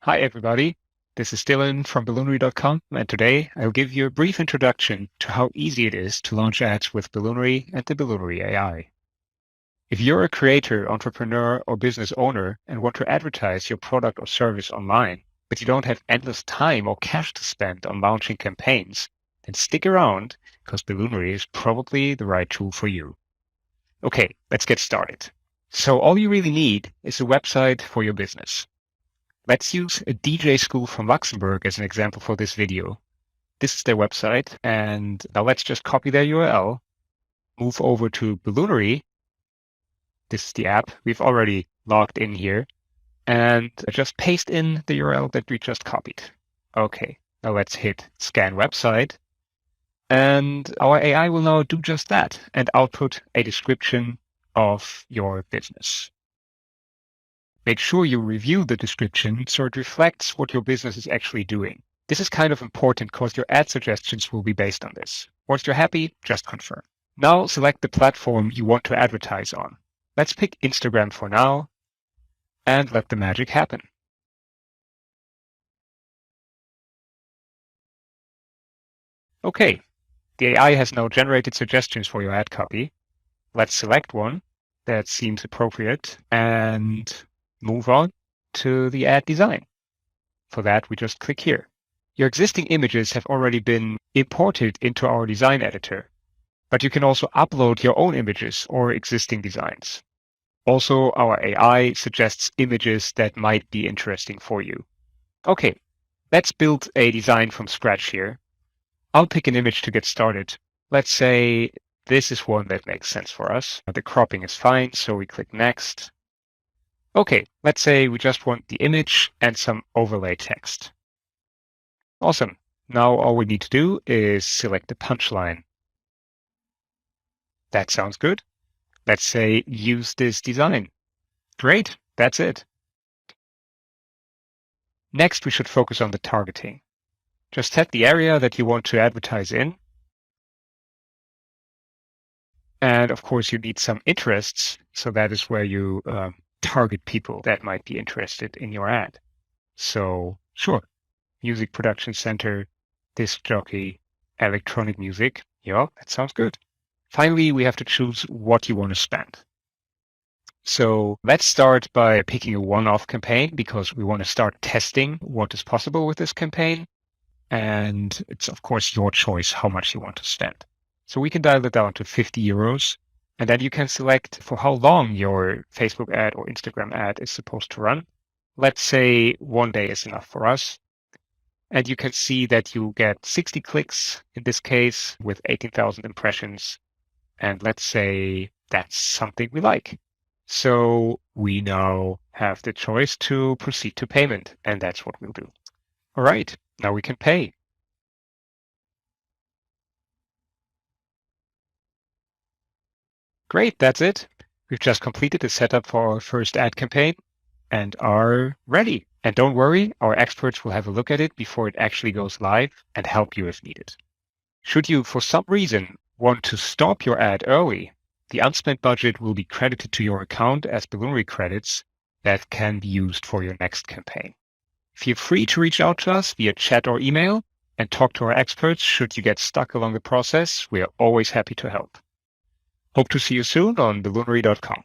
Hi, everybody. This is Dylan from Balloonary.com, and today I'll give you a brief introduction to how easy it is to launch ads with Balloonary and the Balloonary AI. If you're a creator, entrepreneur, or business owner and want to advertise your product or service online, but you don't have endless time or cash to spend on launching campaigns, then stick around because Balloonary is probably the right tool for you. Okay, let's get started. So all you really need is a website for your business. Let's use a DJ school from Luxembourg as an example for this video. This is their website, and now let's just copy their URL, move over to Balloonary. This is the app. We've already logged in here, and just paste in the URL that we just copied. Okay, now let's hit Scan Website, and our AI will now do just that and output a description of your business. Make sure you review the description so it reflects what your business is actually doing. This is kind of important because your ad suggestions will be based on this. Once you're happy, just confirm. Now select the platform you want to advertise on. Let's pick Instagram for now and let the magic happen. Okay, the AI has now generated suggestions for your ad copy. Let's select one that seems appropriate and move on to the ad design. For that, we just click here. Your existing images have already been imported into our design editor, but you can also upload your own images or existing designs. Also, our AI suggests images that might be interesting for you. Okay, let's build a design from scratch here. I'll pick an image to get started. Let's say this is one that makes sense for us. The cropping is fine, so we click Next. Okay, let's say we just want the image and some overlay text. Awesome. Now all we need to do is select the punchline. That sounds good. Let's say use this design. Great, that's it. Next, we should focus on the targeting. Just set the area that you want to advertise in. And of course, you need some interests. So that is where you target people that might be interested in your ad. So sure, music production center, disc jockey, electronic music. Yeah, that sounds good. Finally, we have to choose what you want to spend. So let's start by picking a one-off campaign because we want to start testing what is possible with this campaign. And it's, of course, your choice how much you want to spend. So we can dial it down to 50 euros. And then you can select for how long your Facebook ad or Instagram ad is supposed to run. Let's say 1 day is enough for us. And you can see that you get 60 clicks in this case with 18,000 impressions. And let's say that's something we like. So we now have the choice to proceed to payment, and that's what we'll do. All right, now we can pay. Great, that's it. We've just completed the setup for our first ad campaign and are ready. And don't worry, our experts will have a look at it before it actually goes live and help you if needed. Should you, for some reason, want to stop your ad early, the unspent budget will be credited to your account as Balloonary credits that can be used for your next campaign. Feel free to reach out to us via chat or email and talk to our experts should you get stuck along the process. We are always happy to help. Hope to see you soon on balloonary.com.